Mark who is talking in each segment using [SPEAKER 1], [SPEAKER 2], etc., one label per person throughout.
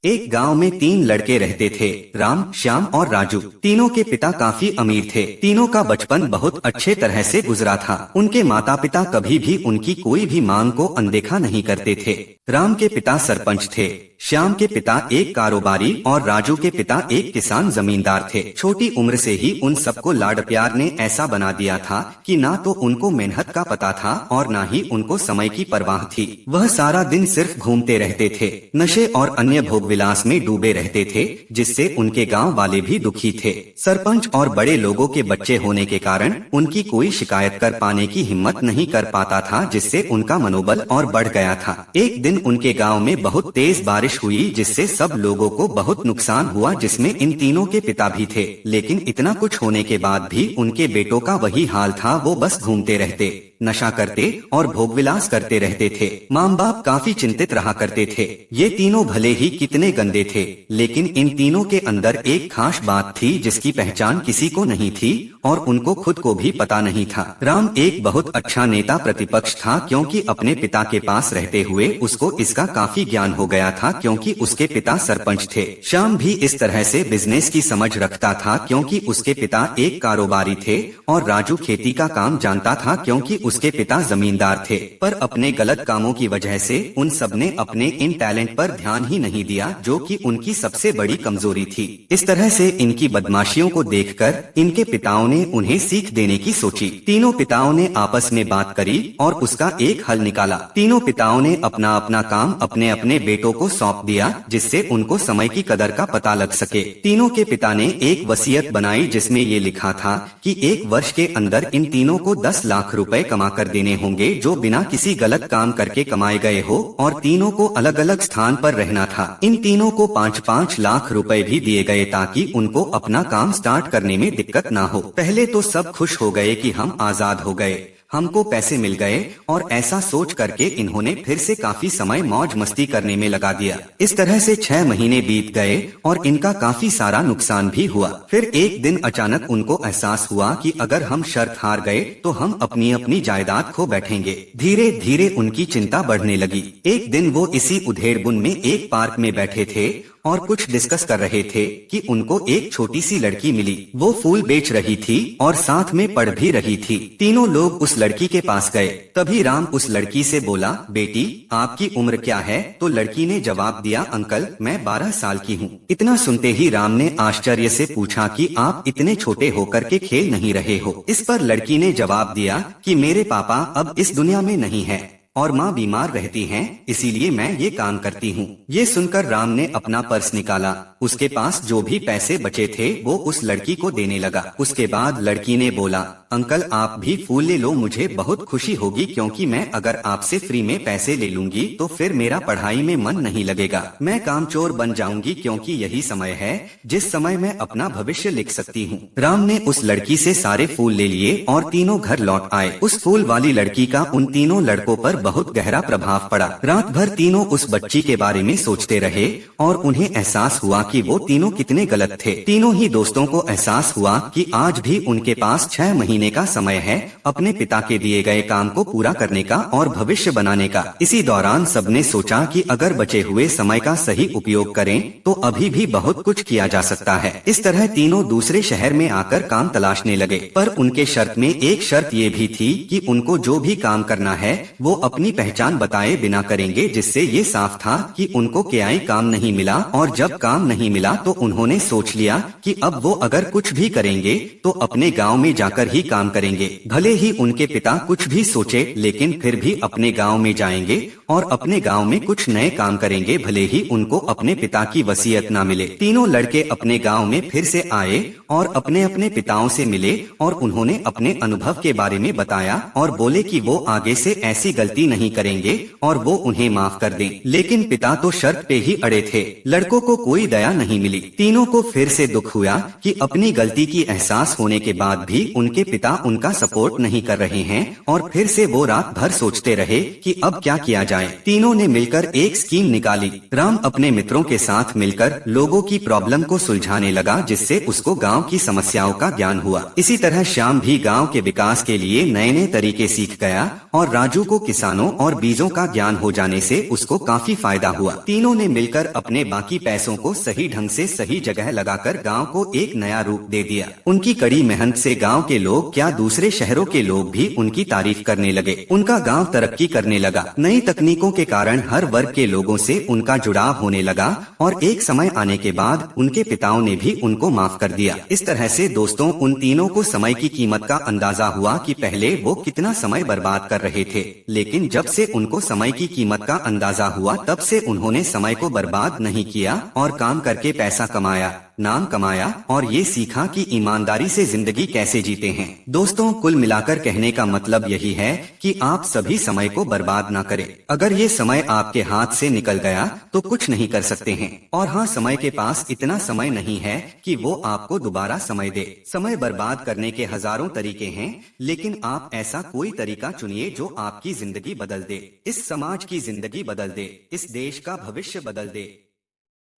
[SPEAKER 1] एक गांव में 3 लड़के रहते थे, राम, श्याम और राजू। तीनों के पिता काफी अमीर थे। तीनों का बचपन बहुत अच्छे तरह से गुजरा था। उनके माता पिता कभी भी उनकी कोई भी मांग को अनदेखा नहीं करते थे। राम के पिता सरपंच थे, श्याम के पिता एक कारोबारी और राजू के पिता एक किसान जमींदार थे। छोटी उम्र से ही उन सबको लाड प्यार ने ऐसा बना दिया था कि ना तो उनको मेहनत का पता था और ना ही उनको समय की परवाह थी। वह सारा दिन सिर्फ घूमते रहते थे, नशे और अन्य भोग विलास में डूबे रहते थे, जिससे उनके गांव वाले भी दुखी थे। सरपंच और बड़े लोगों के बच्चे होने के कारण उनकी कोई शिकायत कर पाने की हिम्मत नहीं कर पाता था, जिससे उनका मनोबल और बढ़ गया था। एक दिन उनके गांव में बहुत तेज बारिश हुई, जिससे सब लोगों को बहुत नुकसान हुआ, जिसमें इन तीनों के पिता भी थे। लेकिन इतना कुछ होने के बाद भी उनके बेटों का वही हाल था। वो बस घूमते रहते, नशा करते और भोगविलास करते रहते थे। माँ बाप काफी चिंतित रहा करते थे। ये तीनों भले ही कितने गंदे थे, लेकिन इन तीनों के अंदर एक खास बात थी जिसकी पहचान किसी को नहीं थी और उनको खुद को भी पता नहीं था। राम एक बहुत अच्छा नेता प्रतिपक्ष था, क्योंकि अपने पिता के पास रहते हुए उसको इसका काफी ज्ञान हो गया था, क्योंकि उसके पिता सरपंच थे। श्याम भी इस तरह से बिजनेस की समझ रखता था, क्योंकि उसके पिता एक कारोबारी थे, और राजू खेती का काम जानता था, क्योंकि उसके पिता जमींदार थे। पर अपने गलत कामों की वजह से उन सबने अपने इन टैलेंट पर ध्यान ही नहीं दिया, जो कि उनकी सबसे बड़ी कमजोरी थी। इस तरह से इनकी बदमाशियों को देखकर इनके पिताओं ने उन्हें सीख देने की सोची। तीनों पिताओं ने आपस में बात करी और उसका एक हल निकाला। तीनों पिताओं ने अपना अपना काम अपने अपने बेटों को सौंप दिया, जिससे उनको समय की कदर का पता लग सके। तीनों के पिता ने एक वसीयत बनाई, जिसमें ये लिखा था कि 1 वर्ष के अंदर इन तीनों को 10 लाख रुपए कमा कर देने होंगे, जो बिना किसी गलत काम करके कमाए गए हो, और तीनों को अलग अलग स्थान पर रहना था। इन तीनों को 5-5 लाख रुपए भी दिए गए, ताकि उनको अपना काम स्टार्ट करने में दिक्कत ना हो। पहले तो सब खुश हो गए कि हम आजाद हो गए, हमको पैसे मिल गए, और ऐसा सोच करके इन्होंने फिर से काफी समय मौज मस्ती करने में लगा दिया। इस तरह से 6 महीने बीत गए और इनका काफी सारा नुकसान भी हुआ। फिर एक दिन अचानक उनको एहसास हुआ कि अगर हम शर्त हार गए तो हम अपनी अपनी जायदाद खो बैठेंगे। धीरे धीरे उनकी चिंता बढ़ने लगी। एक दिन वो इसी उधेड़बुन में एक पार्क में बैठे थे और कुछ डिस्कस कर रहे थे कि उनको एक छोटी सी लड़की मिली। वो फूल बेच रही थी और साथ में पढ़ भी रही थी। तीनों लोग उस लड़की के पास गए। तभी राम उस लड़की से बोला, बेटी आपकी उम्र क्या है? तो लड़की ने जवाब दिया, अंकल मैं 12 साल की हूँ। इतना सुनते ही राम ने आश्चर्य से पूछा कि आप इतने छोटे होकर के खेल नहीं रहे हो? इस पर लड़की ने जवाब दिया कि मेरे पापा अब इस दुनिया में नहीं है और माँ बीमार रहती हैं, इसीलिए मैं ये काम करती हूँ। ये सुनकर राम ने अपना पर्स निकाला। उसके पास जो भी पैसे बचे थे वो उस लड़की को देने लगा। उसके बाद लड़की ने बोला, अंकल आप भी फूल ले लो, मुझे बहुत खुशी होगी, क्योंकि मैं अगर आपसे फ्री में पैसे ले लूंगी तो फिर मेरा पढ़ाई में मन नहीं लगेगा। मैं कामचोर बन जाऊंगी, क्योंकि यही समय है जिस समय मैं अपना भविष्य लिख सकती हूँ। राम ने उस लड़की से सारे फूल ले लिए और तीनों घर लौट आए। उस फूल वाली लड़की का उन तीनों लड़कों पर बहुत गहरा प्रभाव पड़ा। रात भर तीनों उस बच्ची के बारे में सोचते रहे और उन्हें एहसास हुआ कि वो तीनों कितने गलत थे। तीनों ही दोस्तों को एहसास हुआ कि आज भी उनके पास 6 महीने का समय है अपने पिता के दिए गए काम को पूरा करने का और भविष्य बनाने का। इसी दौरान सबने सोचा कि अगर बचे हुए समय का सही उपयोग करें तो अभी भी बहुत कुछ किया जा सकता है। इस तरह तीनों दूसरे शहर में आकर काम तलाशने लगे। पर उनके शर्त में एक शर्त ये भी थी कि उनको जो भी काम करना है वो अपनी पहचान बताए बिना करेंगे, जिससे ये साफ था कि उनको क्या काम नहीं मिला। और जब काम नहीं मिला तो उन्होंने सोच लिया कि अब वो अगर कुछ भी करेंगे तो अपने गांव में जाकर ही काम करेंगे। भले ही उनके पिता कुछ भी सोचे, लेकिन फिर भी अपने गांव में जाएंगे और अपने गांव में कुछ नए काम करेंगे, भले ही उनको अपने पिता की वसीयत ना मिले। तीनों लड़के अपने गांव में फिर से आए और अपने अपने पिताओं से मिले और उन्होंने अपने अनुभव के बारे में बताया और बोले कि वो आगे से ऐसी गलती नहीं करेंगे और वो उन्हें माफ कर दें। लेकिन पिता तो शर्त पे ही अड़े थे। लड़कों को कोई दया नहीं मिली। तीनों को फिर से दुख हुआ कि अपनी गलती की एहसास होने के बाद भी उनके पिता उनका सपोर्ट नहीं कर रहे हैं, और फिर से वो रात भर सोचते रहे कि अब क्या किया जाए। जाएं। तीनों ने मिलकर एक स्कीम निकाली। राम अपने मित्रों के साथ मिलकर लोगों की प्रॉब्लम को सुलझाने लगा, जिससे उसको गांव की समस्याओं का ज्ञान हुआ। इसी तरह श्याम भी गांव के विकास के लिए नए नए तरीके सीख गया और राजू को किसानों और बीजों का ज्ञान हो जाने से उसको काफी फायदा हुआ। तीनों ने मिलकर अपने बाकी पैसों को सही ढंग से सही जगह लगाकर गांव को एक नया रूप दे दिया। उनकी कड़ी मेहनत से गांव के लोग क्या दूसरे शहरों के लोग भी उनकी तारीफ करने लगे। उनका गांव तरक्की करने लगा। नई तकनीकों के कारण हर वर्ग के लोगों से उनका जुड़ाव होने लगा और एक समय आने के बाद उनके पिताओं ने भी उनको माफ कर दिया। इस तरह से दोस्तों, उन तीनों को समय की कीमत का अंदाजा हुआ कि पहले वो कितना समय बर्बाद कर रहे थे, लेकिन जब से उनको समय की कीमत का अंदाजा हुआ तब से उन्होंने समय को बर्बाद नहीं किया और काम करके पैसा कमाया, नाम कमाया और ये सीखा कि ईमानदारी से जिंदगी कैसे जीते हैं। दोस्तों, कुल मिलाकर कहने का मतलब यही है कि आप सभी समय को बर्बाद ना करें। अगर ये समय आपके हाथ से निकल गया तो कुछ नहीं कर सकते हैं। और हाँ, समय के पास इतना समय नहीं है कि वो आपको दोबारा समय दे। समय बर्बाद करने के हजारों तरीके हैं, लेकिन आप ऐसा कोई तरीका चुनिए जो आपकी जिंदगी बदल दे, इस समाज की जिंदगी बदल दे, इस देश का भविष्य बदल दे।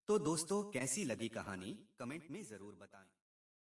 [SPEAKER 1] तो दोस्तों, कैसी लगी कहानी कमेंट में जरूर बताएं।